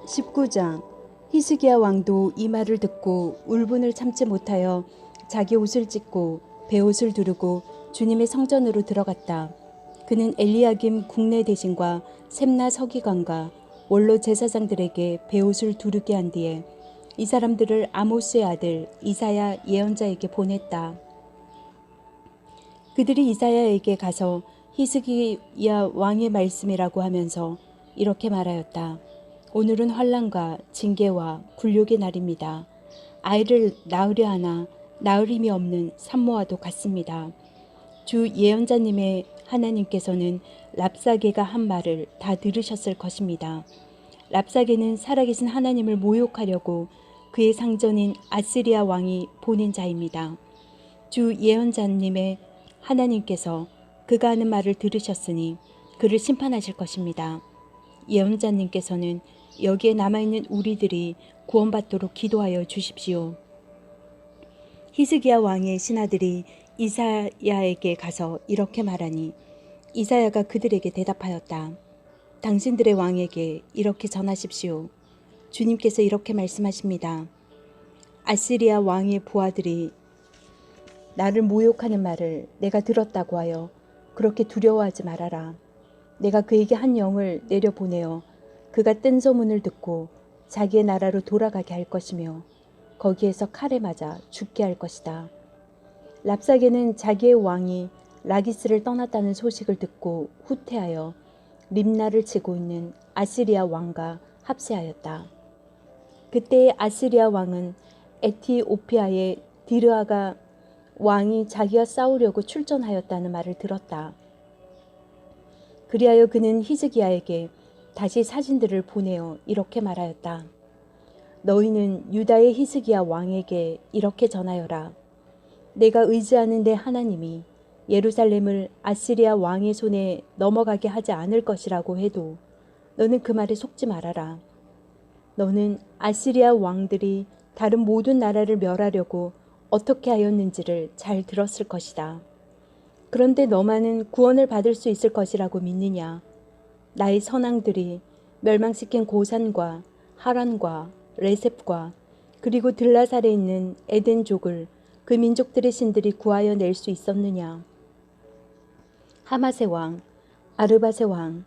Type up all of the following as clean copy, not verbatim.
19장. 히스기야 왕도 이 말을 듣고 울분을 참지 못하여 자기 옷을 찢고 베옷을 두르고 주님의 성전으로 들어갔다. 그는 엘리야김 국내 대신과 셈나 서기관과 원로 제사장들에게 베옷을 두르게 한 뒤에 이 사람들을 아모스의 아들 이사야 예언자에게 보냈다. 그들이 이사야에게 가서 히스기야 왕의 말씀이라고 하면서 이렇게 말하였다. 오늘은 환난과 징계와 굴욕의 날입니다. 아이를 낳으려 하나 낳을 힘이 없는 산모와도 같습니다. 주 예언자님의 하나님께서는 랍사게가 한 말을 다 들으셨을 것입니다. 랍사게는 살아계신 하나님을 모욕하려고 그의 상전인 아스리야 왕이 보낸 자입니다. 주 예언자님의 하나님께서 그가 하는 말을 들으셨으니 그를 심판하실 것입니다. 예언자님께서는 여기에 남아있는 우리들이 구원받도록 기도하여 주십시오. 히스기야 왕의 신하들이 이사야에게 가서 이렇게 말하니 이사야가 그들에게 대답하였다. 당신들의 왕에게 이렇게 전하십시오. 주님께서 이렇게 말씀하십니다. 아시리아 왕의 부하들이 나를 모욕하는 말을 내가 들었다고 하여 그렇게 두려워하지 말아라. 내가 그에게 한 영을 내려보내어 그가 뜬 소문을 듣고 자기의 나라로 돌아가게 할 것이며 거기에서 칼에 맞아 죽게 할 것이다. 랍사게는 자기의 왕이 라기스를 떠났다는 소식을 듣고 후퇴하여 림나를 치고 있는 아시리아 왕과 합세하였다. 그때의 아시리아 왕은 에티오피아의 디르아가 왕이 자기와 싸우려고 출전하였다는 말을 들었다. 그리하여 그는 히스기야에게 다시 사진들을 보내어 이렇게 말하였다. 너희는 유다의 히스기야 왕에게 이렇게 전하여라. 내가 의지하는 내 하나님이 예루살렘을 아시리아 왕의 손에 넘어가게 하지 않을 것이라고 해도 너는 그 말에 속지 말아라. 너는 아시리아 왕들이 다른 모든 나라를 멸하려고 어떻게 하였는지를 잘 들었을 것이다. 그런데 너만은 구원을 받을 수 있을 것이라고 믿느냐? 나의 선왕들이 멸망시킨 고산과 하란과 레셉과 그리고 들라살에 있는 에덴족을 그 민족들의 신들이 구하여 낼 수 있었느냐? 하맛의 왕, 아르밧의 왕,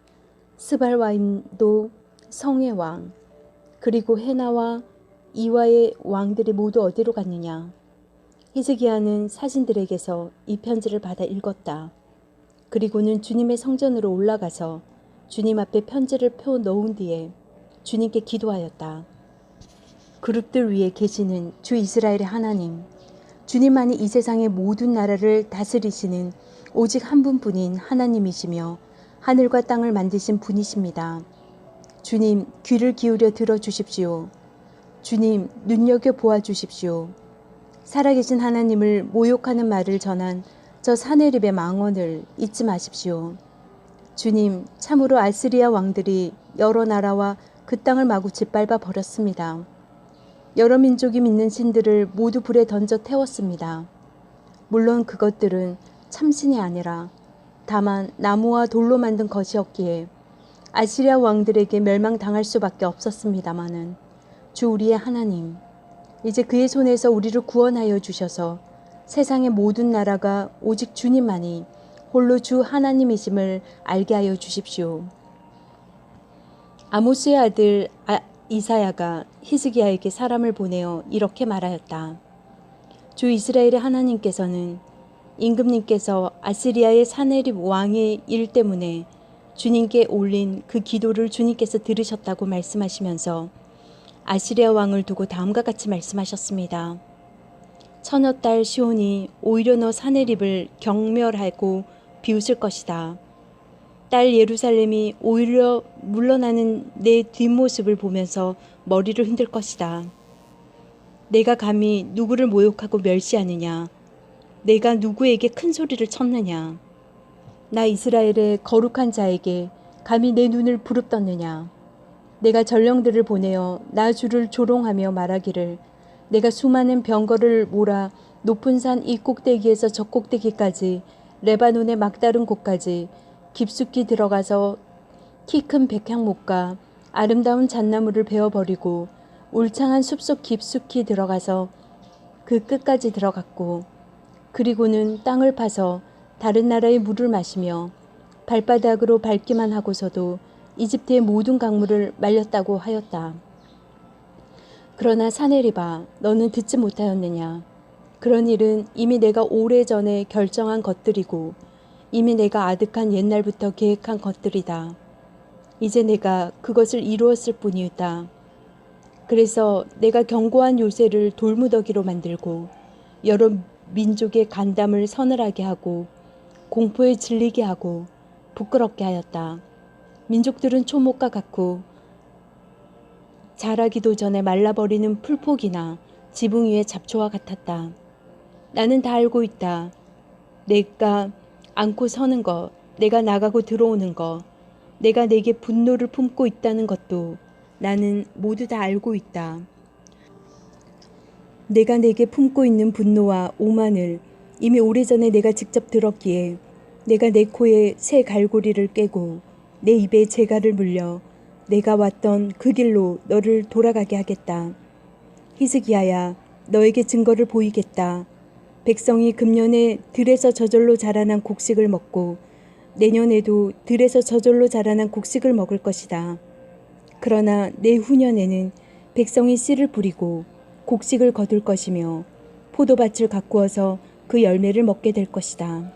스발와임도 성의 왕, 그리고 헤나와 이와의 왕들이 모두 어디로 갔느냐? 히스기야는 사신들에게서 이 편지를 받아 읽었다. 그리고는 주님의 성전으로 올라가서 주님 앞에 편지를 펴 놓은 뒤에 주님께 기도하였다. 그룹들 위에 계시는 주 이스라엘의 하나님, 주님만이 이 세상의 모든 나라를 다스리시는 오직 한 분뿐인 하나님이시며 하늘과 땅을 만드신 분이십니다. 주님, 귀를 기울여 들어주십시오. 주님, 눈여겨 보아주십시오. 살아계신 하나님을 모욕하는 말을 전한 저 사내립의 망언을 잊지 마십시오. 주님, 참으로 아스리아 왕들이 여러 나라와 그 땅을 마구 짓밟아 버렸습니다. 여러 민족이 믿는 신들을 모두 불에 던져 태웠습니다. 물론 그것들은 참신이 아니라 다만 나무와 돌로 만든 것이었기에 아시리아 왕들에게 멸망당할 수밖에 없었습니다마는 주 우리의 하나님, 이제 그의 손에서 우리를 구원하여 주셔서 세상의 모든 나라가 오직 주님만이 홀로 주 하나님이심을 알게 하여 주십시오. 아모스의 아들 이사야가 히스기야에게 사람을 보내어 이렇게 말하였다. 주 이스라엘의 하나님께서는 임금님께서 아시리아의 사네립 왕의 일 때문에 주님께 올린 그 기도를 주님께서 들으셨다고 말씀하시면서 아시리아 왕을 두고 다음과 같이 말씀하셨습니다. 처녀딸 시온이 오히려 너 사네립을 경멸하고 비웃을 것이다. 딸 예루살렘이 오히려 물러나는 내 뒷모습을 보면서 머리를 흔들 것이다. 내가 감히 누구를 모욕하고 멸시하느냐? 내가 누구에게 큰 소리를 쳤느냐? 나 이스라엘의 거룩한 자에게 감히 내 눈을 부릅떴느냐? 내가 전령들을 보내어 나 주를 조롱하며 말하기를 내가 수많은 병거를 몰아 높은 산 이 꼭대기에서 저 꼭대기까지 레바논의 막다른 곳까지 깊숙이 들어가서 키 큰 백향목과 아름다운 잣나무를 베어버리고 울창한 숲속 깊숙이 들어가서 그 끝까지 들어갔고 그리고는 땅을 파서 다른 나라의 물을 마시며 발바닥으로 밟기만 하고서도 이집트의 모든 강물을 말렸다고 하였다. 그러나 사네립아, 너는 듣지 못하였느냐? 그런 일은 이미 내가 오래전에 결정한 것들이고 이미 내가 아득한 옛날부터 계획한 것들이다. 이제 내가 그것을 이루었을 뿐이다. 그래서 내가 견고한 요새를 돌무더기로 만들고 여러 민족의 간담을 서늘하게 하고 공포에 질리게 하고 부끄럽게 하였다. 민족들은 초목과 같고 자라기도 전에 말라버리는 풀포기나 지붕 위의 잡초와 같았다. 나는 다 알고 있다. 내가 안고 서는 것, 내가 나가고 들어오는 것, 내가 내게 분노를 품고 있다는 것도 나는 모두 다 알고 있다. 내가 내게 품고 있는 분노와 오만을 이미 오래전에 내가 직접 들었기에 내가 내 코에 새 갈고리를 꿰고 내 입에 재갈을 물려 내가 왔던 그 길로 너를 돌아가게 하겠다. 히스기야야, 너에게 증거를 보이겠다. 백성이 금년에 들에서 저절로 자라난 곡식을 먹고 내년에도 들에서 저절로 자라난 곡식을 먹을 것이다. 그러나 내후년에는 백성이 씨를 뿌리고 곡식을 거둘 것이며 포도밭을 가꾸어서 그 열매를 먹게 될 것이다.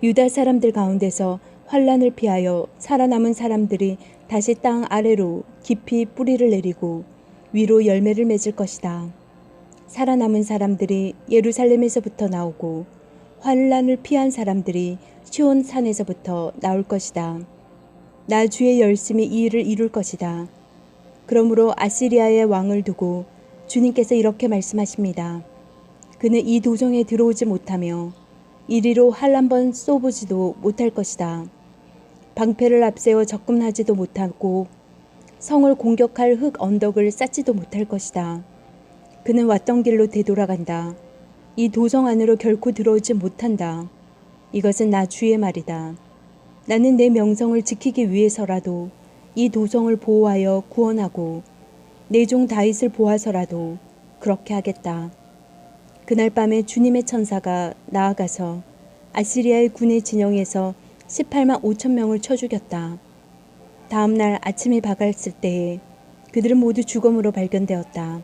유다 사람들 가운데서 환란을 피하여 살아남은 사람들이 다시 땅 아래로 깊이 뿌리를 내리고 위로 열매를 맺을 것이다. 살아남은 사람들이 예루살렘에서부터 나오고 환란을 피한 사람들이 시온 산에서부터 나올 것이다. 나 주의 열심히 이 일을 이룰 것이다. 그러므로 아시리아의 왕을 두고 주님께서 이렇게 말씀하십니다. 그는 이 도성에 들어오지 못하며 이리로 활 한 번 쏘보지도 못할 것이다. 방패를 앞세워 접근하지도 못하고 성을 공격할 흙 언덕을 쌓지도 못할 것이다. 그는 왔던 길로 되돌아간다. 이 도성 안으로 결코 들어오지 못한다. 이것은 나 주의 말이다. 나는 내 명성을 지키기 위해서라도 이 도성을 보호하여 구원하고 내 종 다윗을 보아서라도 그렇게 하겠다. 그날 밤에 주님의 천사가 나아가서 아시리아의 군의 진영에서 18만 5천 명을 쳐 죽였다. 다음 날 아침이 밝았을 때에 그들은 모두 죽음으로 발견되었다.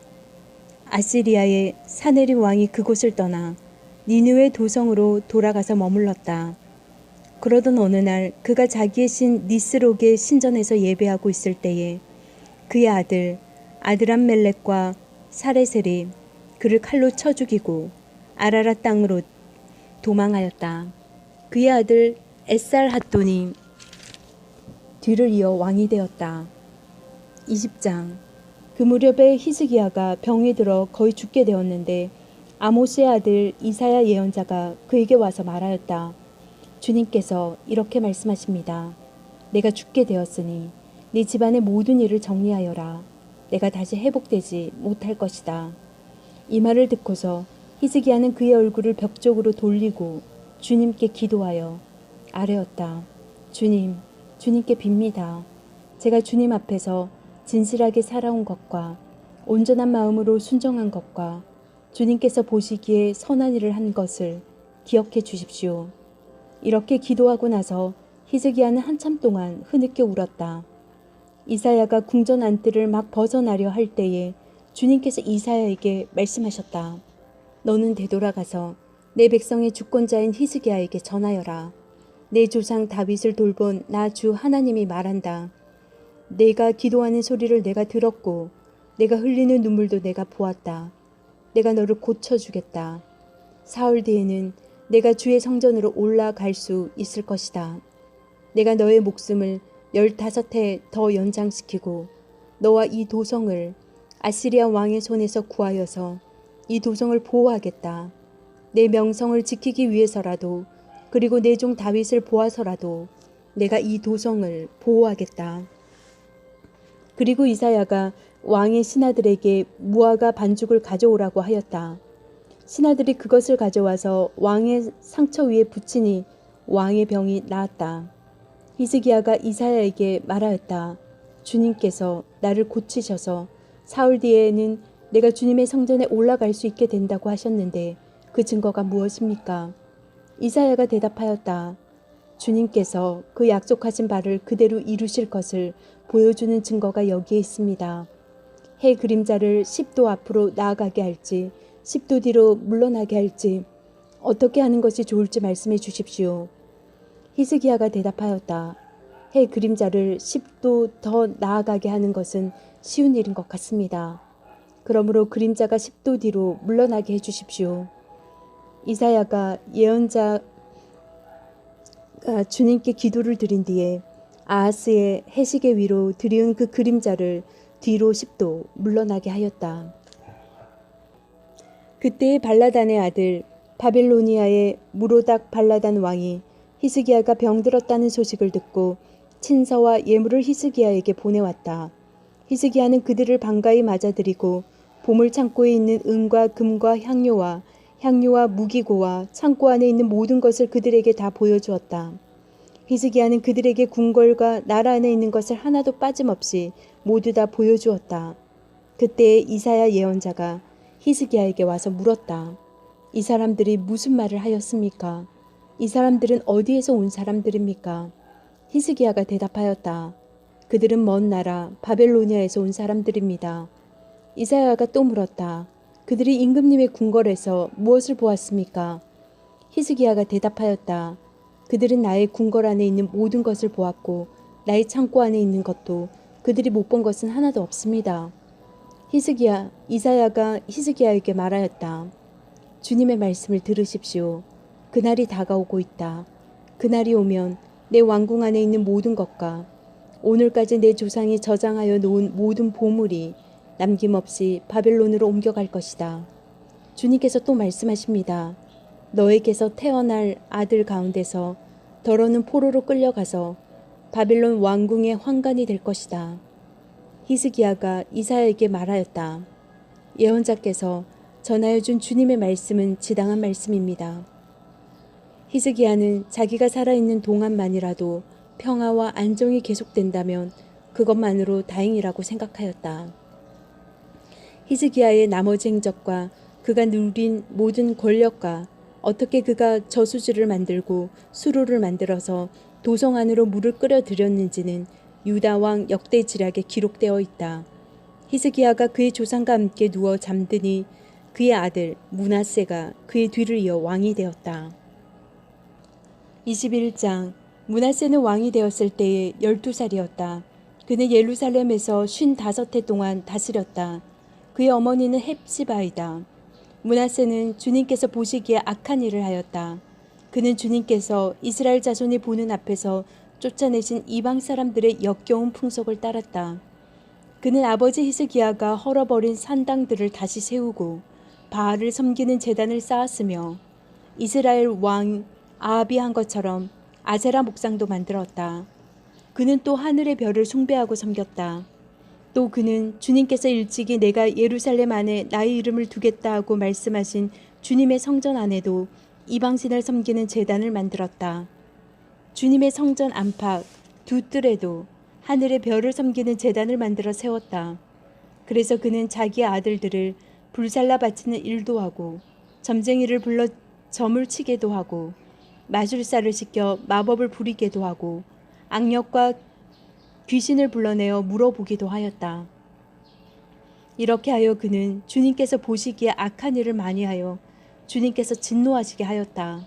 아시리아의 사네립 왕이 그곳을 떠나 니느웨 도성으로 돌아가서 머물렀다. 그러던 어느 날 그가 자기의 신 니스록의 신전에서 예배하고 있을 때에 그의 아들 아드람멜렉과 사레셀이 그를 칼로 쳐 죽이고 아라랏 땅으로 도망하였다. 그의 아들 에살핫돈이 뒤를 이어 왕이 되었다. 20장. 그 무렵에 히스기야가 병이 들어 거의 죽게 되었는데 아모스의 아들 이사야 예언자가 그에게 와서 말하였다. 주님께서 이렇게 말씀하십니다. 내가 죽게 되었으니 네 집안의 모든 일을 정리하여라. 내가 다시 회복되지 못할 것이다. 이 말을 듣고서 히스기야는 그의 얼굴을 벽 쪽으로 돌리고 주님께 기도하여 아뢰었다. 주님, 주님께 빕니다. 제가 주님 앞에서 진실하게 살아온 것과 온전한 마음으로 순종한 것과 주님께서 보시기에 선한 일을 한 것을 기억해 주십시오. 이렇게 기도하고 나서 히스기야는 한참 동안 흐느껴 울었다. 이사야가 궁전 안뜰을 막 벗어나려 할 때에 주님께서 이사야에게 말씀하셨다. 너는 되돌아가서 내 백성의 주권자인 히스기야에게 전하여라. 내 조상 다윗을 돌본 나 주 하나님이 말한다. 내가 기도하는 소리를 내가 들었고 내가 흘리는 눈물도 내가 보았다. 내가 너를 고쳐주겠다. 사흘 뒤에는 내가 주의 성전으로 올라갈 수 있을 것이다. 내가 너의 목숨을 15해 더 연장시키고 너와 이 도성을 아시리아 왕의 손에서 구하여서 이 도성을 보호하겠다. 내 명성을 지키기 위해서라도 그리고 내 종 다윗을 보아서라도 내가 이 도성을 보호하겠다. 그리고 이사야가 왕의 신하들에게 무화과 반죽을 가져오라고 하였다. 신하들이 그것을 가져와서 왕의 상처 위에 붙이니 왕의 병이 나았다. 히스기야가 이사야에게 말하였다. 주님께서 나를 고치셔서 사흘 뒤에는 내가 주님의 성전에 올라갈 수 있게 된다고 하셨는데 그 증거가 무엇입니까? 이사야가 대답하였다. 주님께서 그 약속하신 바를 그대로 이루실 것을 보여주는 증거가 여기에 있습니다. 해 그림자를 10도 앞으로 나아가게 할지 10도 뒤로 물러나게 할지 어떻게 하는 것이 좋을지 말씀해 주십시오. 히스기야가 대답하였다. 해 그림자를 10도 더 나아가게 하는 것은 쉬운 일인 것 같습니다. 그러므로 그림자가 10도 뒤로 물러나게 해주십시오. 이사야가 예언자가 주님께 기도를 드린 뒤에 아하스의 해시계 위로 들이운 그 그림자를 뒤로 10도 물러나게 하였다. 그때의 발라단의 아들 바벨로니아의 무로닥 발라단 왕이 히스기야가 병들었다는 소식을 듣고 친서와 예물을 히스기야에게 보내왔다. 히스기야는 그들을 반가이 맞아들이고 보물 창고에 있는 은과 금과 향료와 무기고와 창고 안에 있는 모든 것을 그들에게 다 보여주었다. 히스기야는 그들에게 궁궐과 나라 안에 있는 것을 하나도 빠짐없이 모두 다 보여주었다. 그때 이사야 예언자가 히스기야에게 와서 물었다. 이 사람들이 무슨 말을 하였습니까? 이 사람들은 어디에서 온 사람들입니까? 히스기야가 대답하였다. 그들은 먼 나라 바벨로니아에서 온 사람들입니다. 이사야가 또 물었다. 그들이 임금님의 궁궐에서 무엇을 보았습니까? 히스기야가 대답하였다. 그들은 나의 궁궐 안에 있는 모든 것을 보았고 나의 창고 안에 있는 것도 그들이 못 본 것은 하나도 없습니다. 이사야가 히스기야에게 말하였다. 주님의 말씀을 들으십시오. 그날이 다가오고 있다. 그날이 오면 내 왕궁 안에 있는 모든 것과 오늘까지 내 조상이 저장하여 놓은 모든 보물이 남김없이 바벨론으로 옮겨갈 것이다. 주님께서 또 말씀하십니다. 너에게서 태어날 아들 가운데서 더러는 포로로 끌려가서 바벨론 왕궁의 환관이 될 것이다. 히스기야가 이사야에게 말하였다. 예언자께서 전하여 준 주님의 말씀은 지당한 말씀입니다. 히스기야는 자기가 살아있는 동안만이라도 평화와 안정이 계속된다면 그것만으로 다행이라고 생각하였다. 히스기야의 나머지 행적과 그가 누린 모든 권력과 어떻게 그가 저수지를 만들고 수로를 만들어서 도성 안으로 물을 끌어들였는지는 유다왕 역대지략에 기록되어 있다. 히스기야가 그의 조상과 함께 누워 잠드니 그의 아들 므낫세가 그의 뒤를 이어 왕이 되었다. 21장 므낫세는 왕이 되었을 때에 12살이었다. 그는 예루살렘에서 55해 동안 다스렸다. 그의 어머니는 헵시바이다. 므낫세는 주님께서 보시기에 악한 일을 하였다. 그는 주님께서 이스라엘 자손이 보는 앞에서 쫓아내신 이방 사람들의 역겨운 풍속을 따랐다. 그는 아버지 히스기야가 헐어버린 산당들을 다시 세우고 바알을 섬기는 제단을 쌓았으며 이스라엘 왕 아합이 한 것처럼 아세라 목상도 만들었다. 그는 또 하늘의 별을 숭배하고 섬겼다. 또 그는 주님께서 일찍이 내가 예루살렘 안에 나의 이름을 두겠다 하고 말씀하신 주님의 성전 안에도 이방신을 섬기는 제단을 만들었다. 주님의 성전 안팎 두 뜰에도 하늘의 별을 섬기는 제단을 만들어 세웠다. 그래서 그는 자기의 아들들을 불살라 바치는 일도 하고 점쟁이를 불러 점을 치게도 하고 마술사를 시켜 마법을 부리게도 하고 악력과 귀신을 불러내어 물어보기도 하였다. 이렇게 하여 그는 주님께서 보시기에 악한 일을 많이 하여 주님께서 진노하시게 하였다.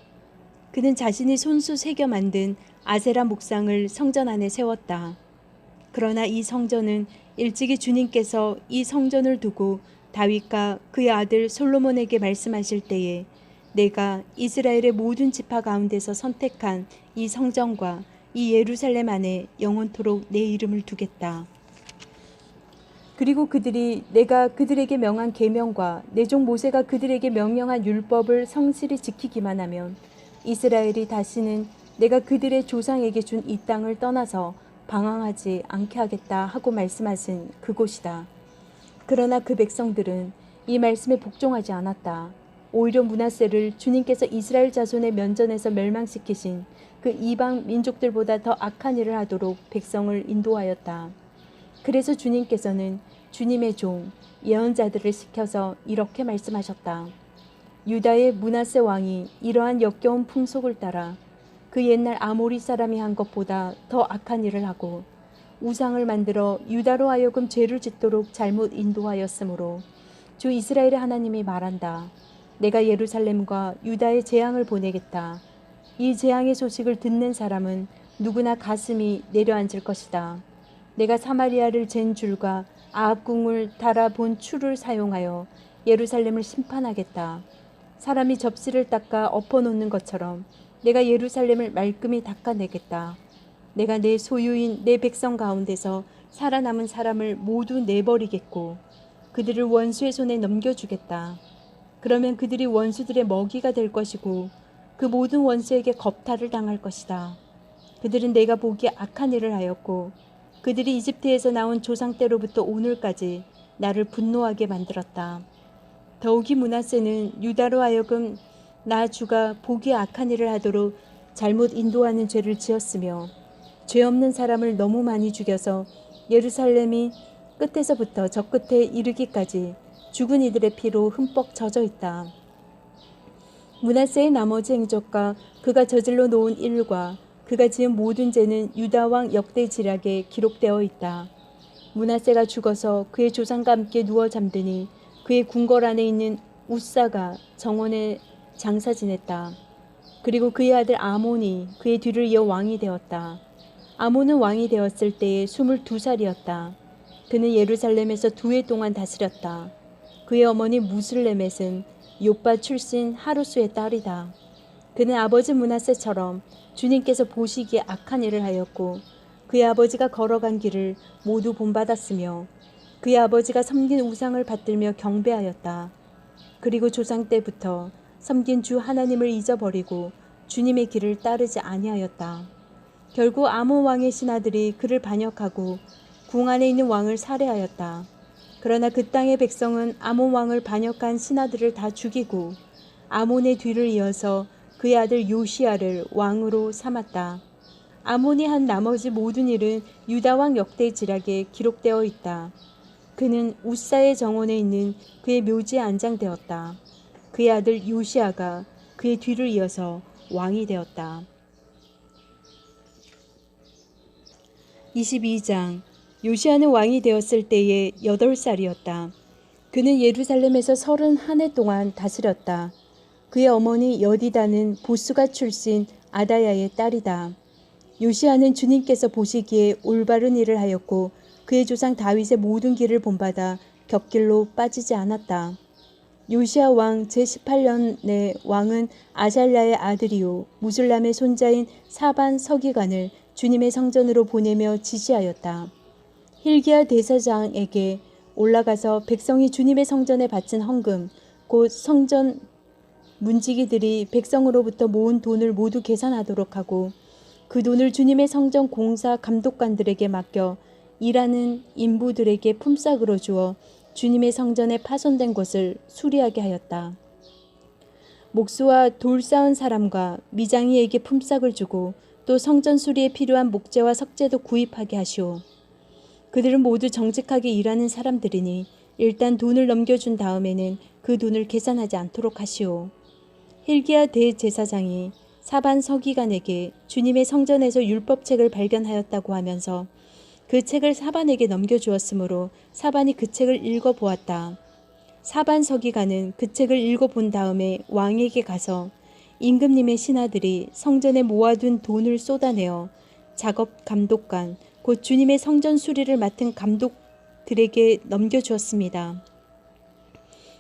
그는 자신이 손수 새겨 만든 아세라 목상을 성전 안에 세웠다. 그러나 이 성전은 일찍이 주님께서 이 성전을 두고 다윗과 그의 아들 솔로몬에게 말씀하실 때에 내가 이스라엘의 모든 지파 가운데서 선택한 이 성전과 이 예루살렘 안에 영원토록 내 이름을 두겠다. 그리고 그들이 내가 그들에게 명한 계명과 내 종 모세가 그들에게 명령한 율법을 성실히 지키기만 하면 이스라엘이 다시는 내가 그들의 조상에게 준 이 땅을 떠나서 방황하지 않게 하겠다 하고 말씀하신 그곳이다. 그러나 그 백성들은 이 말씀에 복종하지 않았다. 오히려 므낫세를 주님께서 이스라엘 자손의 면전에서 멸망시키신 그 이방 민족들보다 더 악한 일을 하도록 백성을 인도하였다. 그래서 주님께서는 주님의 종 예언자들을 시켜서 이렇게 말씀하셨다. 유다의 므낫세 왕이 이러한 역겨운 풍속을 따라 그 옛날 아모리 사람이 한 것보다 더 악한 일을 하고 우상을 만들어 유다로 하여금 죄를 짓도록 잘못 인도하였으므로 주 이스라엘의 하나님이 말한다. 내가 예루살렘과 유다의 재앙을 보내겠다. 이 재앙의 소식을 듣는 사람은 누구나 가슴이 내려앉을 것이다. 내가 사마리아를 잰 줄과 아합궁을 달아본 추를 사용하여 예루살렘을 심판하겠다. 사람이 접시를 닦아 엎어놓는 것처럼 내가 예루살렘을 말끔히 닦아내겠다. 내가 내 소유인 내 백성 가운데서 살아남은 사람을 모두 내버리겠고 그들을 원수의 손에 넘겨주겠다. 그러면 그들이 원수들의 먹이가 될 것이고 그 모든 원수에게 겁탈을 당할 것이다. 그들은 내가 보기에 악한 일을 하였고 그들이 이집트에서 나온 조상 때로부터 오늘까지 나를 분노하게 만들었다. 더욱이 므낫세는 유다로 하여금 나 주가 보기에 악한 일을 하도록 잘못 인도하는 죄를 지었으며 죄 없는 사람을 너무 많이 죽여서 예루살렘이 끝에서부터 저 끝에 이르기까지 죽은 이들의 피로 흠뻑 젖어 있다. 므낫세의 나머지 행적과 그가 저질러 놓은 일과 그가 지은 모든 죄는 유다 왕 역대 지략에 기록되어 있다. 므낫세가 죽어서 그의 조상과 함께 누워 잠드니 그의 궁궐 안에 있는 우사가 정원에 장사 지냈다. 그리고 그의 아들 아몬이 그의 뒤를 이어 왕이 되었다. 아몬은 왕이 되었을 때에 22살이었다. 그는 예루살렘에서 2해 동안 다스렸다. 그의 어머니 무슬레멧은 욥바 출신 하루수의 딸이다. 그는 아버지 므낫세처럼 주님께서 보시기에 악한 일을 하였고 그의 아버지가 걸어간 길을 모두 본받았으며 그의 아버지가 섬긴 우상을 받들며 경배하였다. 그리고 조상 때부터 섬긴 주 하나님을 잊어버리고 주님의 길을 따르지 아니하였다. 결국 아몬 왕의 신하들이 그를 반역하고 궁 안에 있는 왕을 살해하였다. 그러나 그 땅의 백성은 아몬 왕을 반역한 신하들을 다 죽이고 아몬의 뒤를 이어서 그의 아들 요시야를 왕으로 삼았다. 아몬이 한 나머지 모든 일은 유다 왕 역대 지략에 기록되어 있다. 그는 우사의 정원에 있는 그의 묘지에 안장되었다. 그의 아들 요시야가 그의 뒤를 이어서 왕이 되었다. 22장 요시야는 왕이 되었을 때에 8살이었다. 그는 예루살렘에서 31해 동안 다스렸다. 그의 어머니 여디다는 보스가 출신 아다야의 딸이다. 요시야는 주님께서 보시기에 올바른 일을 하였고 그의 조상 다윗의 모든 길을 본받아 곁길로 빠지지 않았다. 요시야 왕 제18년에 왕은 아잘랴의 아들이요 무술람의 손자인 사반 서기관을 주님의 성전으로 보내며 지시하였다. hil기야 대사장에게 올라가서 백성이 주님의 성전에 바친 헌금 곧 성전 문지기들이 백성으로부터 모은 돈을 모두 계산하도록 하고 그 돈을 주님의 성전 공사 감독관들에게 맡겨 일하는 인부들에게 품삯으로 주어 주님의 성전에 파손된 곳을 수리하게 하였다. 목수와 돌 쌓은 사람과 미장이에게 품삯을 주고 또 성전 수리에 필요한 목재와 석재도 구입하게 하시오. 그들은 모두 정직하게 일하는 사람들이니 일단 돈을 넘겨준 다음에는 그 돈을 계산하지 않도록 하시오. hil기야 대제사장이 사반 서기관에게 주님의 성전에서 율법책을 발견하였다고 하면서 그 책을 사반에게 넘겨주었으므로 사반이 그 책을 읽어보았다. 사반 서기관은 그 책을 읽어본 다음에 왕에게 가서 임금님의 신하들이 성전에 모아둔 돈을 쏟아내어 작업 감독관 곧 주님의 성전 수리를 맡은 감독들에게 넘겨주었습니다.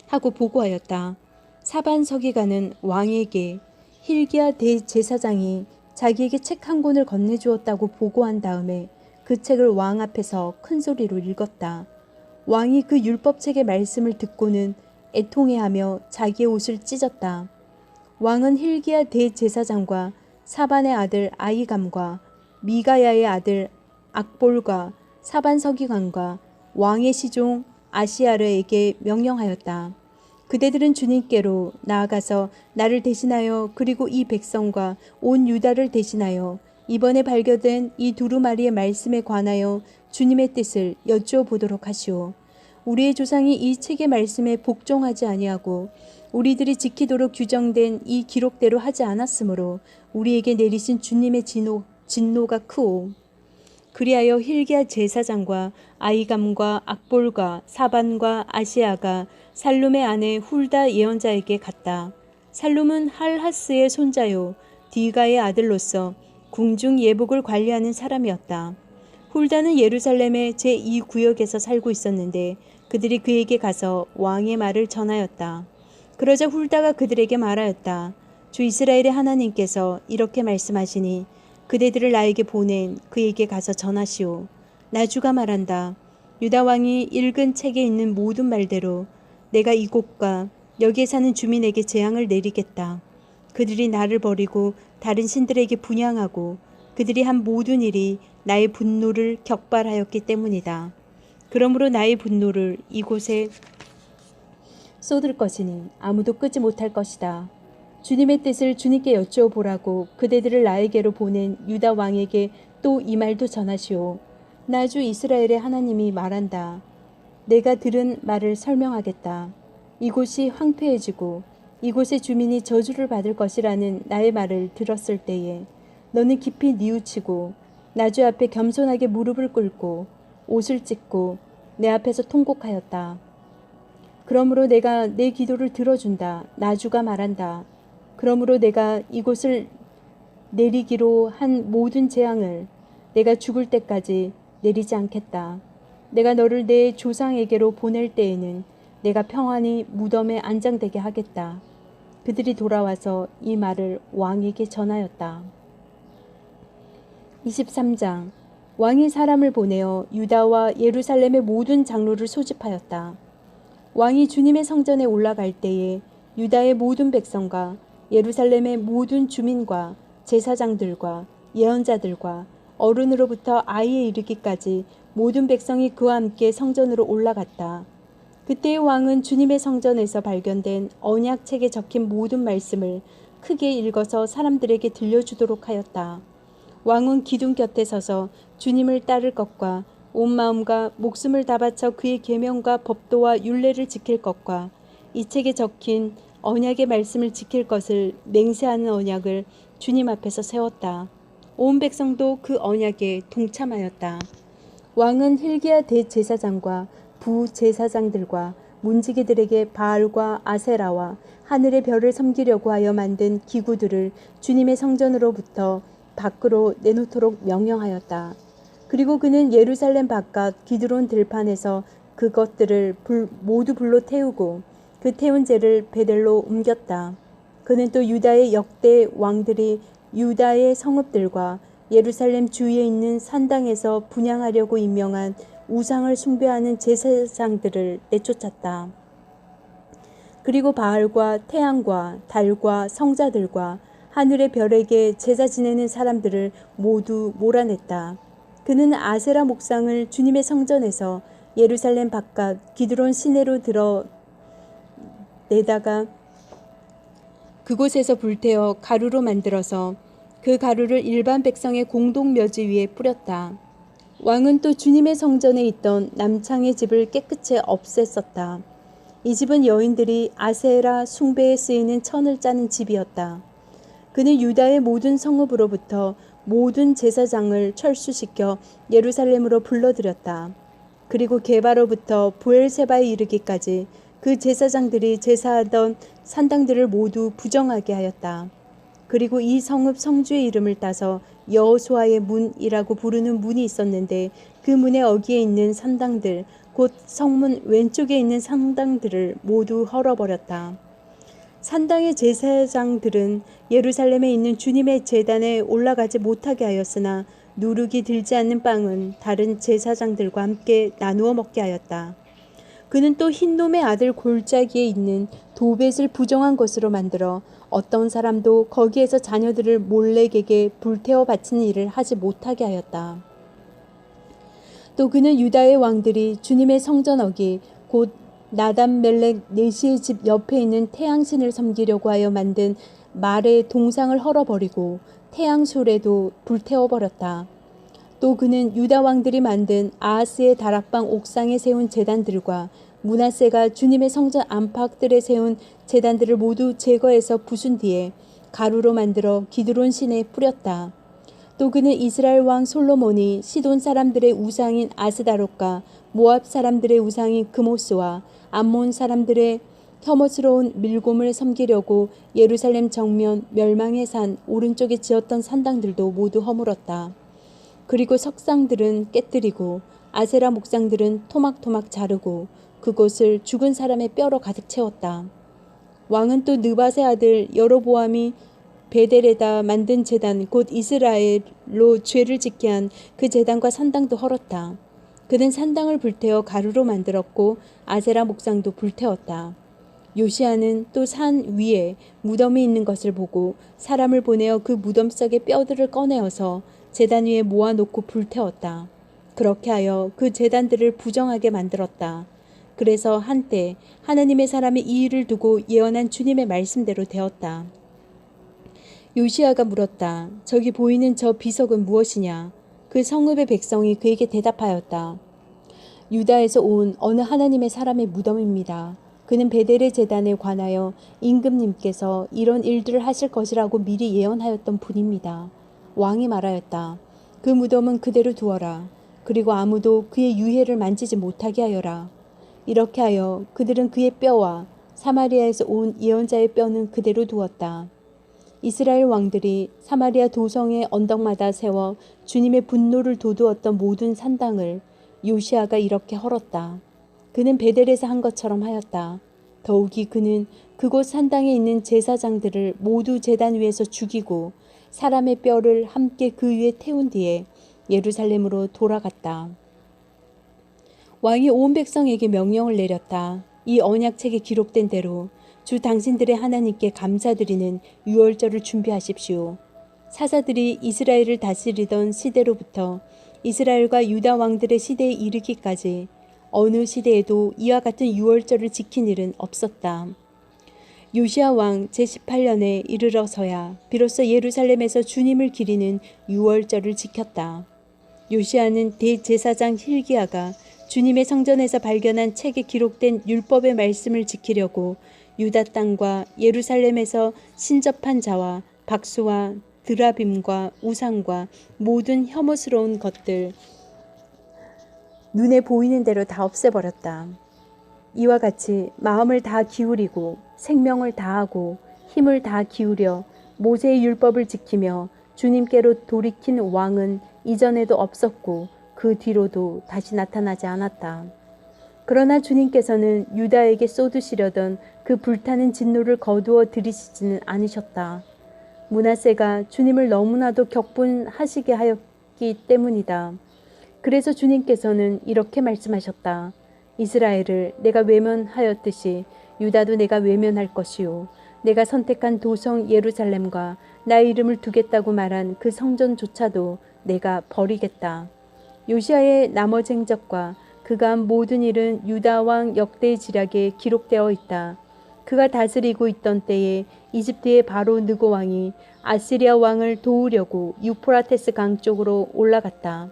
하고 보고하였다. 사반 서기관은 왕에게 hil기야 대제사장이 자기에게 책 한 권을 건네주었다고 보고한 다음에 그 책을 왕 앞에서 큰 소리로 읽었다. 왕이 그 율법책의 말씀을 듣고는 애통해하며 자기의 옷을 찢었다. 왕은 hil기야 대제사장과 사반의 아들 아히감과 미가야의 아들 악볼과 사반 서기관과 왕의 시종 아시아르에게 명령하였다. 그대들은 주님께로 나아가서 나를 대신하여 그리고 이 백성과 온 유다를 대신하여 이번에 발견된 이 두루마리의 말씀에 관하여 주님의 뜻을 여쭈어 보도록 하시오. 우리의 조상이 이 책의 말씀에 복종하지 아니하고 우리들이 지키도록 규정된 이 기록대로 하지 않았으므로 우리에게 내리신 주님의 진노가 크오. 그리하여 힐기야 제사장과 아이감과 악볼과 사반과 아시아가 살룸의 아내 훌다 예언자에게 갔다. 살룸은 할하스의 손자요 디가의 아들로서 궁중 예복을 관리하는 사람이었다. 훌다는 예루살렘의 제2구역에서 살고 있었는데 그들이 그에게 가서 왕의 말을 전하였다. 그러자 훌다가 그들에게 말하였다. 주 이스라엘의 하나님께서 이렇게 말씀하시니 그대들을 나에게 보낸 그에게 가서 전하시오. 나 주가 말한다. 유다 왕이 읽은 책에 있는 모든 말대로 내가 이곳과 여기에 사는 주민에게 재앙을 내리겠다. 그들이 나를 버리고 다른 신들에게 분향하고 그들이 한 모든 일이 나의 분노를 격발하였기 때문이다. 그러므로 나의 분노를 이곳에 쏟을 것이니 아무도 끄지 못할 것이다. 주님의 뜻을 주님께 여쭈어 보라고 그대들을 나에게로 보낸 유다 왕에게 또 이 말도 전하시오. 나 주 이스라엘의 하나님이 말한다. 내가 들은 말을 설명하겠다. 이곳이 황폐해지고 이곳의 주민이 저주를 받을 것이라는 나의 말을 들었을 때에 너는 깊이 뉘우치고 나 주 앞에 겸손하게 무릎을 꿇고 옷을 찢고 내 앞에서 통곡하였다. 그러므로 내가 내 기도를 들어준다. 나 주가 말한다. 그러므로 내가 이곳을 내리기로 한 모든 재앙을 내가 죽을 때까지 내리지 않겠다. 내가 너를 내 조상에게로 보낼 때에는 내가 평안히 무덤에 안장되게 하겠다. 그들이 돌아와서 이 말을 왕에게 전하였다. 23장 왕이 사람을 보내어 유다와 예루살렘의 모든 장로를 소집하였다. 왕이 주님의 성전에 올라갈 때에 유다의 모든 백성과 예루살렘의 모든 주민과 제사장들과 예언자들과 어른으로부터 아이에 이르기까지 모든 백성이 그와 함께 성전으로 올라갔다. 그때의 왕은 주님의 성전에서 발견된 언약책에 적힌 모든 말씀을 크게 읽어서 사람들에게 들려주도록 하였다. 왕은 기둥 곁에 서서 주님을 따를 것과 온 마음과 목숨을 다 바쳐 그의 계명과 법도와 율례를 지킬 것과 이 책에 적힌 언약의 말씀을 지킬 것을 맹세하는 언약을 주님 앞에서 세웠다. 온 백성도 그 언약에 동참하였다. 왕은 힐기야 대제사장과 부제사장들과 문지기들에게 바알과 아세라와 하늘의 별을 섬기려고 하여 만든 기구들을 주님의 성전으로부터 밖으로 내놓도록 명령하였다. 그리고 그는 예루살렘 바깥 기드론 들판에서 그것들을 모두 불로 태우고 그 태운 재를 베델로 옮겼다. 그는 또 유다의 역대 왕들이 유다의 성읍들과 예루살렘 주위에 있는 산당에서 분향하려고 임명한 우상을 숭배하는 제사장들을 내쫓았다. 그리고 바알과 태양과 달과 성자들과 하늘의 별에게 제사 지내는 사람들을 모두 몰아냈다. 그는 아세라 목상을 주님의 성전에서 예루살렘 바깥 기드론 시내로 내다가 그곳에서 불태워 가루로 만들어서 그 가루를 일반 백성의 공동 묘지 위에 뿌렸다. 왕은 또 주님의 성전에 있던 남창의 집을 깨끗이 없앴었다. 이 집은 여인들이 아세라 숭배에 쓰이는 천을 짜는 집이었다. 그는 유다의 모든 성읍으로부터 모든 제사장을 철수시켜 예루살렘으로 불러들였다. 그리고 게바로부터 부엘세바에 이르기까지 그 제사장들이 제사하던 산당들을 모두 부정하게 하였다. 그리고 이 성읍 성주의 이름을 따서 여호수아의 문이라고 부르는 문이 있었는데 그 문의 어귀에 있는 산당들 곧 성문 왼쪽에 있는 산당들을 모두 헐어버렸다. 산당의 제사장들은 예루살렘에 있는 주님의 제단에 올라가지 못하게 하였으나 누룩이 들지 않는 빵은 다른 제사장들과 함께 나누어 먹게 하였다. 그는 또 흰놈의 아들 골짜기에 있는 도벳을 부정한 것으로 만들어 어떤 사람도 거기에서 자녀들을 몰렉에게 불태워 바치는 일을 하지 못하게 하였다. 또 그는 유다의 왕들이 주님의 성전 어기 곧 나단멜렉 네시의 집 옆에 있는 태양신을 섬기려고 하여 만든 말의 동상을 헐어버리고 태양술에도 불태워버렸다. 또 그는 유다 왕들이 만든 아하스의 다락방 옥상에 세운 제단들과 므낫세가 주님의 성전 안팎들에 세운 제단들을 모두 제거해서 부순 뒤에 가루로 만들어 기드론 시내에 뿌렸다. 또 그는 이스라엘 왕 솔로몬이 시돈 사람들의 우상인 아스다롯과 모압 사람들의 우상인 그모스와 암몬 사람들의 혐오스러운 밀곰을 섬기려고 예루살렘 정면 멸망의 산 오른쪽에 지었던 산당들도 모두 허물었다. 그리고 석상들은 깨뜨리고 아세라 목상들은 토막토막 자르고 그곳을 죽은 사람의 뼈로 가득 채웠다. 왕은 또 느밧의 아들 여로보암이 베델에다 만든 제단 곧 이스라엘로 죄를 짓게 한 그 제단과 산당도 헐었다. 그는 산당을 불태워 가루로 만들었고 아세라 목상도 불태웠다. 요시아는 또 산 위에 무덤이 있는 것을 보고 사람을 보내어 그 무덤 속의 뼈들을 꺼내어서 제단 위에 모아놓고 불태웠다. 그렇게 하여 그 제단들을 부정하게 만들었다. 그래서 한때 하나님의 사람이 이 일을 두고 예언한 주님의 말씀대로 되었다. 요시아가 물었다. 저기 보이는 저 비석은 무엇이냐? 그 성읍의 백성이 그에게 대답하였다. 유다에서 온 어느 하나님의 사람의 무덤입니다. 그는 베델의 제단에 관하여 임금님께서 이런 일들을 하실 것이라고 미리 예언하였던 분입니다. 왕이 말하였다. 그 무덤은 그대로 두어라. 그리고 아무도 그의 유해를 만지지 못하게 하여라. 이렇게 하여 그들은 그의 뼈와 사마리아에서 온 예언자의 뼈는 그대로 두었다. 이스라엘 왕들이 사마리아 도성의 언덕마다 세워 주님의 분노를 돋우었던 모든 산당을 요시아가 이렇게 헐었다. 그는 베델에서 한 것처럼 하였다. 더욱이 그는 그곳 산당에 있는 제사장들을 모두 제단 위에서 죽이고 사람의 뼈를 함께 그 위에 태운 뒤에 예루살렘으로 돌아갔다. 왕이 온 백성에게 명령을 내렸다. 이 언약책에 기록된 대로 주 당신들의 하나님께 감사드리는 유월절을 준비하십시오. 사사들이 이스라엘을 다스리던 시대로부터 이스라엘과 유다 왕들의 시대에 이르기까지 어느 시대에도 이와 같은 유월절을 지킨 일은 없었다. 요시아 왕 제18년에 이르러서야 비로소 예루살렘에서 주님을 기리는 유월절을 지켰다. 요시아는 대제사장 hil기야가 주님의 성전에서 발견한 책에 기록된 율법의 말씀을 지키려고 유다 땅과 예루살렘에서 신접한 자와 박수와 드라빔과 우상과 모든 혐오스러운 것들 눈에 보이는 대로 다 없애버렸다. 이와 같이 마음을 다 기울이고 생명을 다하고 힘을 다 기울여 모세의 율법을 지키며 주님께로 돌이킨 왕은 이전에도 없었고 그 뒤로도 다시 나타나지 않았다. 그러나 주님께서는 유다에게 쏟으시려던 그 불타는 진노를 거두어 들이시지는 않으셨다. 므낫세가 주님을 너무나도 격분하시게 하였기 때문이다. 그래서 주님께서는 이렇게 말씀하셨다. 이스라엘을 내가 외면하였듯이 유다도 내가 외면할 것이요. 내가 선택한 도성 예루살렘과 나의 이름을 두겠다고 말한 그 성전조차도 내가 버리겠다. 요시아의 나머지 행적과 그가 한 모든 일은 유다 왕 역대의 지략에 기록되어 있다. 그가 다스리고 있던 때에 이집트의 바로 느고 왕이 아시리아 왕을 도우려고 유프라테스 강 쪽으로 올라갔다.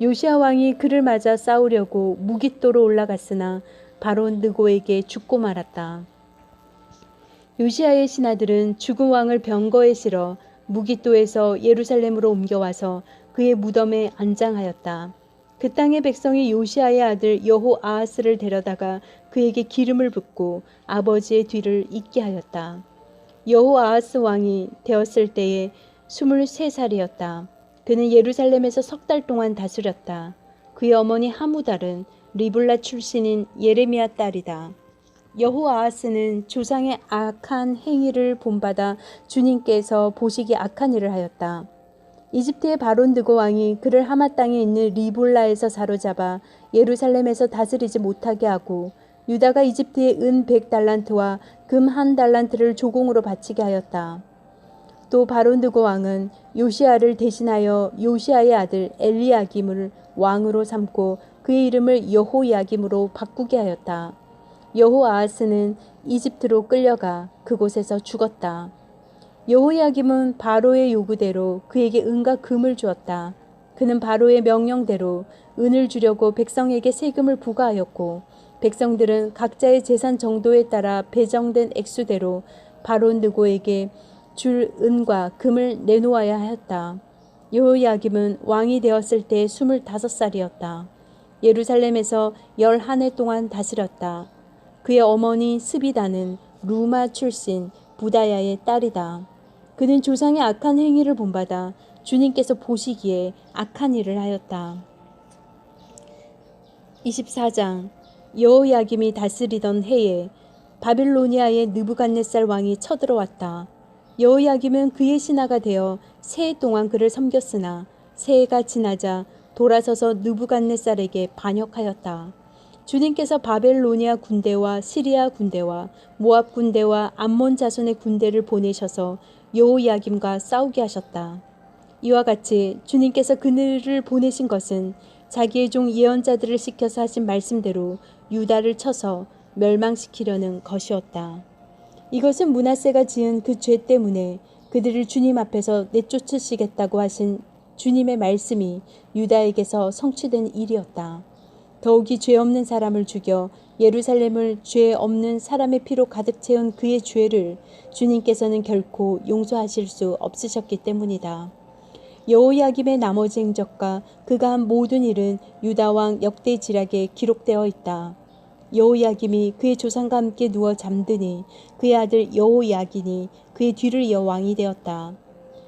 요시아 왕이 그를 맞아 싸우려고 무깃도로 올라갔으나 바로 느고에게 죽고 말았다. 요시아의 신하들은 죽은 왕을 병거에 실어 무깃도에서 예루살렘으로 옮겨와서 그의 무덤에 안장하였다. 그 땅의 백성이 요시아의 아들 여호아하스를 데려다가 그에게 기름을 붓고 아버지의 뒤를 잇게 하였다. 여호아하스 왕이 되었을 때에 23살이었다. 그는 예루살렘에서 석 달 동안 다스렸다. 그의 어머니 하무달은 리블라 출신인 예레미야 딸이다. 여호아하스는 조상의 악한 행위를 본받아 주님께서 보시기에 악한 일을 하였다. 이집트의 바론 느고 왕이 그를 하마 땅에 있는 리블라에서 사로잡아 예루살렘에서 다스리지 못하게 하고 유다가 이집트의 은 100달란트와 금 1달란트를 조공으로 바치게 하였다. 또 바론 느고 왕은 요시아를 대신하여 요시아의 아들 엘리야김을 왕으로 삼고 그의 이름을 여호야김으로 바꾸게 하였다. 여호아하스는 이집트로 끌려가 그곳에서 죽었다. 여호야김은 바로의 요구대로 그에게 은과 금을 주었다. 그는 바로의 명령대로 은을 주려고 백성에게 세금을 부과하였고 백성들은 각자의 재산 정도에 따라 배정된 액수대로 바로 느고에게 줄 은과 금을 내놓아야 하였다. 여호야김은 왕이 되었을 때 25살이었다. 예루살렘에서 11해 동안 다스렸다. 그의 어머니 스비다는 루마 출신 부다야의 딸이다. 그는 조상의 악한 행위를 본받아 주님께서 보시기에 악한 일을 하였다. 24장 여호야김이 다스리던 해에 바빌로니아의 느부갓네살 왕이 쳐들어왔다. 여호야김은 그의 신하가 되어 세 해 동안 그를 섬겼으나 새해가 지나자 돌아서서 느부갓네살에게 반역하였다. 주님께서 바벨로니아 군대와 시리아 군대와 모압 군대와 암몬 자손의 군대를 보내셔서 여호야김과 싸우게 하셨다. 이와 같이 주님께서 그들을 보내신 것은 자기의 종 예언자들을 시켜서 하신 말씀대로 유다를 쳐서 멸망시키려는 것이었다. 이것은 므낫세가 지은 그 죄 때문에 그들을 주님 앞에서 내쫓으시겠다고 하신 주님의 말씀이 유다에게서 성취된 일이었다. 더욱이 죄 없는 사람을 죽여 예루살렘을 죄 없는 사람의 피로 가득 채운 그의 죄를 주님께서는 결코 용서하실 수 없으셨기 때문이다. 여호야김의 나머지 행적과 그가 한 모든 일은 유다왕 역대지략에 기록되어 있다. 여호야김이 그의 조상과 함께 누워 잠드니 그의 아들 여호야긴이 그의 뒤를 이어 왕이 되었다.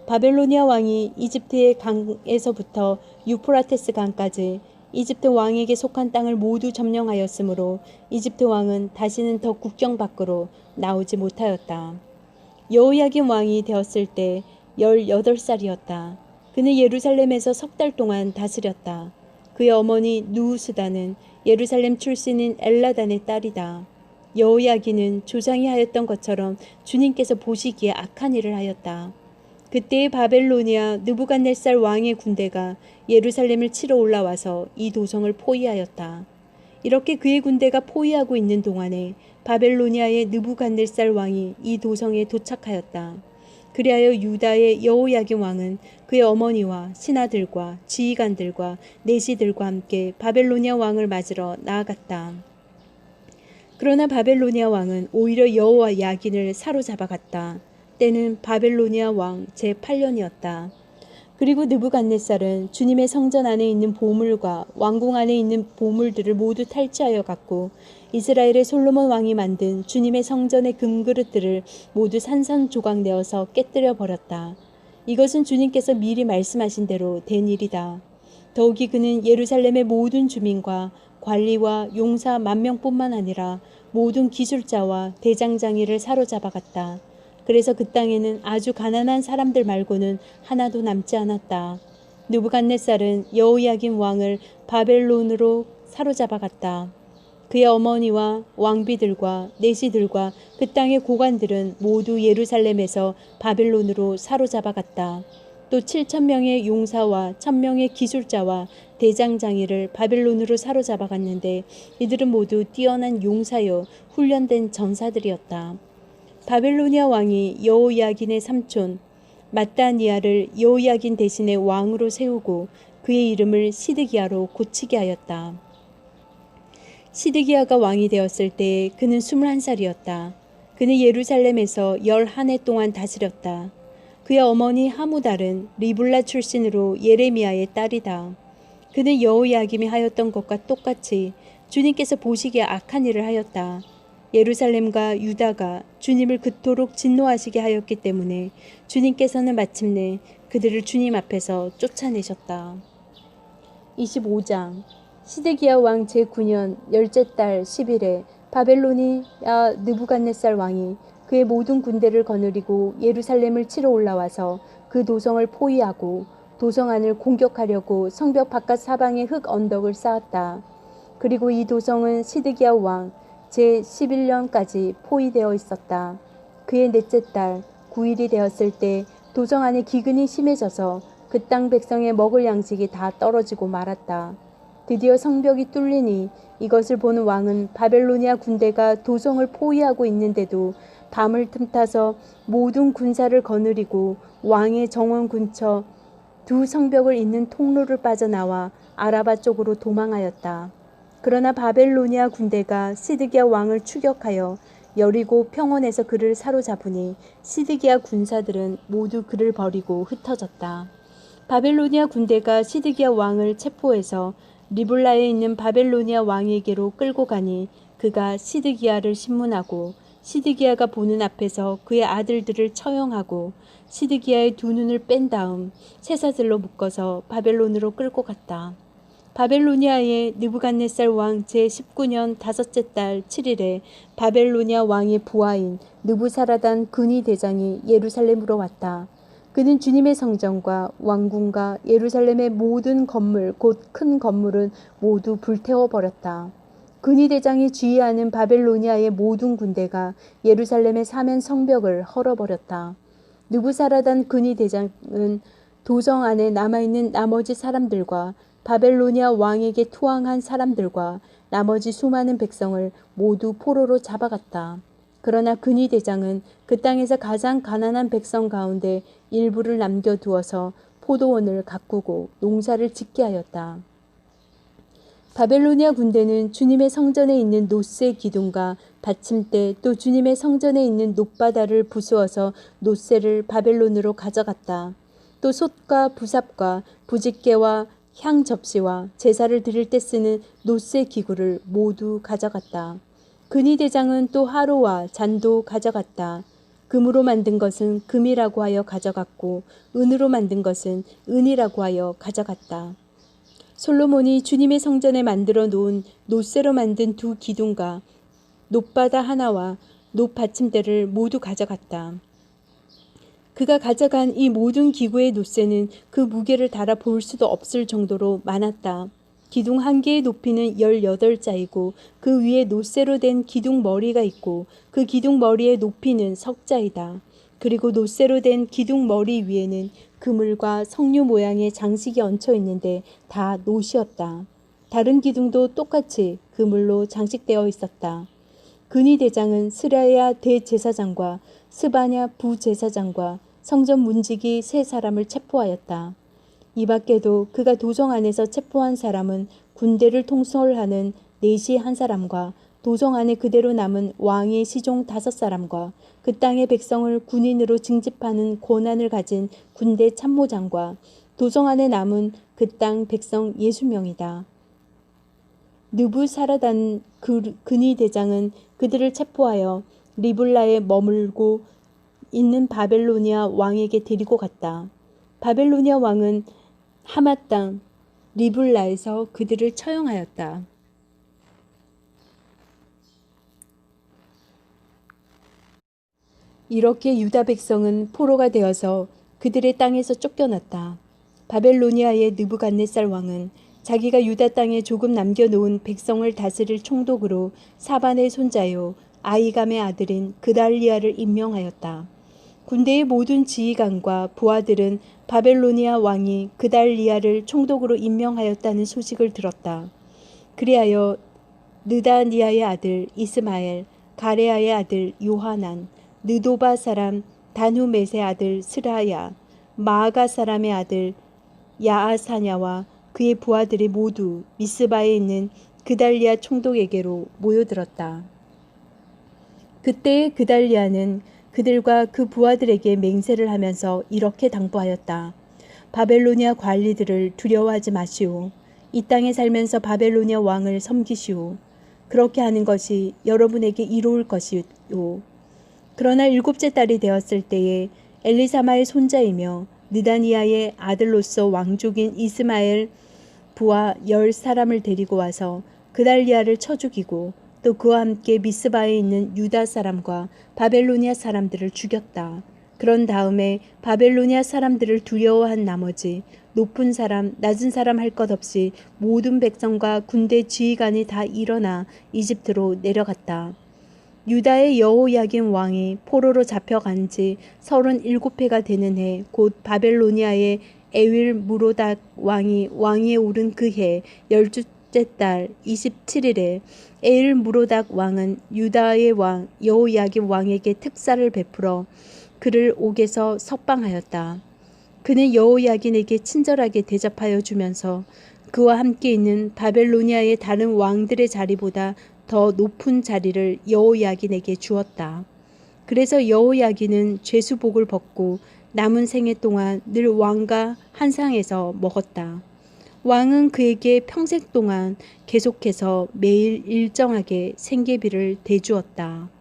바벨로니아 왕이 이집트의 강에서부터 유프라테스 강까지 이집트 왕에게 속한 땅을 모두 점령하였으므로 이집트 왕은 다시는 더 국경 밖으로 나오지 못하였다. 여호야김 왕이 되었을 때 18살이었다. 그는 예루살렘에서 3달 동안 다스렸다. 그의 어머니 누우스다는 예루살렘 출신인 엘라단의 딸이다. 여호야긴은 조상이 하였던 것처럼 주님께서 보시기에 악한 일을 하였다. 그때의 바벨로니아 느부갓네살 왕의 군대가 예루살렘을 치러 올라와서 이 도성을 포위하였다. 이렇게 그의 군대가 포위하고 있는 동안에 바벨로니아의 느부갓네살 왕이 이 도성에 도착하였다. 그리하여 유다의 여호야김 왕은 그의 어머니와 신하들과 지휘관들과 내시들과 함께 바벨로니아 왕을 맞으러 나아갔다. 그러나 바벨로니아 왕은 오히려 여호야긴을 사로잡아갔다. 때는 바벨로니아 왕 제8년이었다. 그리고 느부갓네살은 주님의 성전 안에 있는 보물과 왕궁 안에 있는 보물들을 모두 탈취하여 갔고 이스라엘의 솔로몬 왕이 만든 주님의 성전의 금그릇들을 모두 산산조각 내어서 깨뜨려 버렸다. 이것은 주님께서 미리 말씀하신 대로 된 일이다. 더욱이 그는 예루살렘의 모든 주민과 관리와 용사 10,000명뿐만 아니라 모든 기술자와 대장장이를 사로잡아갔다. 그래서 그 땅에는 아주 가난한 사람들 말고는 하나도 남지 않았다. 느부갓네살은 여호야김 왕을 바벨론으로 사로잡아갔다. 그의 어머니와 왕비들과 내시들과 그 땅의 고관들은 모두 예루살렘에서 바벨론으로 사로잡아갔다. 또 7,000명의 용사와 1,000명의 기술자와 대장장이를 바벨론으로 사로잡아갔는데 이들은 모두 뛰어난 용사여 훈련된 전사들이었다. 바벨로니아 왕이 여호야긴의 삼촌 마따니아를 여호야긴 대신에 왕으로 세우고 그의 이름을 시드기야로 고치게 하였다. 시드기야가 왕이 되었을 때 그는 21살이었다. 그는 예루살렘에서 11해 동안 다스렸다. 그의 어머니 하무달은 리블라 출신으로 예레미야의 딸이다. 그는 여호야김이 하였던 것과 똑같이 주님께서 보시기에 악한 일을 하였다. 예루살렘과 유다가 주님을 그토록 진노하시게 하였기 때문에 주님께서는 마침내 그들을 주님 앞에서 쫓아내셨다. 25장 시드기야 왕 제9년 열째 달 10일에 바벨로니아 느부갓네살 왕이 그의 모든 군대를 거느리고 예루살렘을 치러 올라와서 그 도성을 포위하고 도성 안을 공격하려고 성벽 바깥 사방에 흙 언덕을 쌓았다. 그리고 이 도성은 시드기야 왕 제11년까지 포위되어 있었다. 그의 넷째 달 9일이 되었을 때 도성 안에 기근이 심해져서 그 땅 백성의 먹을 양식이 다 떨어지고 말았다. 드디어 성벽이 뚫리니 이것을 보는 왕은 바벨로니아 군대가 도성을 포위하고 있는데도 밤을 틈타서 모든 군사를 거느리고 왕의 정원 근처 두 성벽을 잇는 통로를 빠져나와 아라바 쪽으로 도망하였다. 그러나 바벨로니아 군대가 시드기야 왕을 추격하여 여리고 평원에서 그를 사로잡으니 시드기야 군사들은 모두 그를 버리고 흩어졌다. 바벨로니아 군대가 시드기야 왕을 체포해서 리블라에 있는 바벨로니아 왕에게로 끌고 가니 그가 시드기야를 신문하고 시드기야가 보는 앞에서 그의 아들들을 처형하고 시드기야의 두 눈을 뺀 다음 쇠사슬로 묶어서 바벨론으로 끌고 갔다. 바벨로니아의 느부갓네살 왕 제19년 다섯째 달 7일에 바벨로니아 왕의 부하인 느부사라단 근위 대장이 예루살렘으로 왔다. 그는 주님의 성전과 왕궁과 예루살렘의 모든 건물 곧 큰 건물은 모두 불태워 버렸다. 근위 대장이 지휘하는 바벨로니아의 모든 군대가 예루살렘의 사면 성벽을 헐어버렸다. 느부사라단 근위 대장은 도성 안에 남아있는 나머지 사람들과 바벨로니아 왕에게 투항한 사람들과 나머지 수많은 백성을 모두 포로로 잡아갔다. 그러나 근위 대장은 그 땅에서 가장 가난한 백성 가운데 일부를 남겨두어서 포도원을 가꾸고 농사를 짓게 하였다. 바벨로니아 군대는 주님의 성전에 있는 노새 기둥과 받침대 또 주님의 성전에 있는 놋바다를 부수어서 노새를 바벨론으로 가져갔다. 또 솥과 부삽과 부집개와 향 접시와 제사를 드릴 때 쓰는 노새 기구를 모두 가져갔다. 근위 대장은 또 하로와 잔도 가져갔다. 금으로 만든 것은 금이라고 하여 가져갔고 은으로 만든 것은 은이라고 하여 가져갔다. 솔로몬이 주님의 성전에 만들어 놓은 노새로 만든 두 기둥과 놋바다 하나와 놋 받침대를 모두 가져갔다. 그가 가져간 이 모든 기구의 노새는 그 무게를 달아 볼 수도 없을 정도로 많았다. 기둥 한 개의 높이는 18자이고 그 위에 노새로 된 기둥 머리가 있고 그 기둥 머리의 높이는 석자이다. 그리고 노새로 된 기둥 머리 위에는 그물과 석류 모양의 장식이 얹혀 있는데 다 놋이었다. 다른 기둥도 똑같이 그물로 장식되어 있었다. 근위 대장은 스라야 대제사장과 스바냐 부제사장과 성전 문지기 세 사람을 체포하였다. 이 밖에도 그가 도성 안에서 체포한 사람은 군대를 통솔하는 내시 한 사람과 도성 안에 그대로 남은 왕의 시종 5사람과 그 땅의 백성을 군인으로 징집하는 권한을 가진 군대 참모장과 도성 안에 남은 그 땅 백성 60명이다. 느부사라단 근위 대장은 그들을 체포하여 리블라에 머물고 있는 바벨로니아 왕에게 데리고 갔다. 바벨로니아 왕은 하맛 땅 리블라에서 그들을 처형하였다. 이렇게 유다 백성은 포로가 되어서 그들의 땅에서 쫓겨났다. 바벨로니아의 느부갓네살 왕은 자기가 유다 땅에 조금 남겨놓은 백성을 다스릴 총독으로 사반의 손자요 아이감의 아들인 그달리아를 임명하였다. 군대의 모든 지휘관과 부하들은 바벨로니아 왕이 그달리아를 총독으로 임명하였다는 소식을 들었다. 그리하여 느다니아의 아들 이스마엘, 가레아의 아들 요하난, 느도바 사람 다누мет의 아들 스라야, 마아가 사람의 아들 야아사냐와 그의 부하들이 모두 미스바에 있는 그달리아 총독에게로 모여들었다. 그때의 그달리아는 그들과 그 부하들에게 맹세를 하면서 이렇게 당부하였다. 바벨로니아 관리들을 두려워하지 마시오. 이 땅에 살면서 바벨로니아 왕을 섬기시오. 그렇게 하는 것이 여러분에게 이로울 것이오. 그러나 7째 달이 되었을 때에 엘리사마의 손자이며 느다니아의 아들로서 왕족인 이스마엘 부하 10사람을 데리고 와서 그달리아를 쳐 죽이고 또 그와 함께 미스바에 있는 유다 사람과 바벨로니아 사람들을 죽였다. 그런 다음에 바벨로니아 사람들을 두려워한 나머지 높은 사람, 낮은 사람 할 것 없이 모든 백성과 군대 지휘관이 다 일어나 이집트로 내려갔다. 유다의 여호야긴 왕이 포로로 잡혀간 지 37해가 되는 해 곧 바벨로니아의 에윌 무로닥 왕이 왕위에 오른 그 해 12째 달 27일에 에윌 무로닥 왕은 유다의 왕 여호야긴 왕에게 특사를 베풀어 그를 옥에서 석방하였다. 그는 여호야긴에게 친절하게 대접하여 주면서 그와 함께 있는 바벨로니아의 다른 왕들의 자리보다 더 높은 자리를 여호야긴에게 주었다. 그래서 여호야긴은 죄수복을 벗고 남은 생애 동안 늘 왕과 한 상에서 먹었다. 왕은 그에게 평생 동안 계속해서 매일 일정하게 생계비를 대주었다.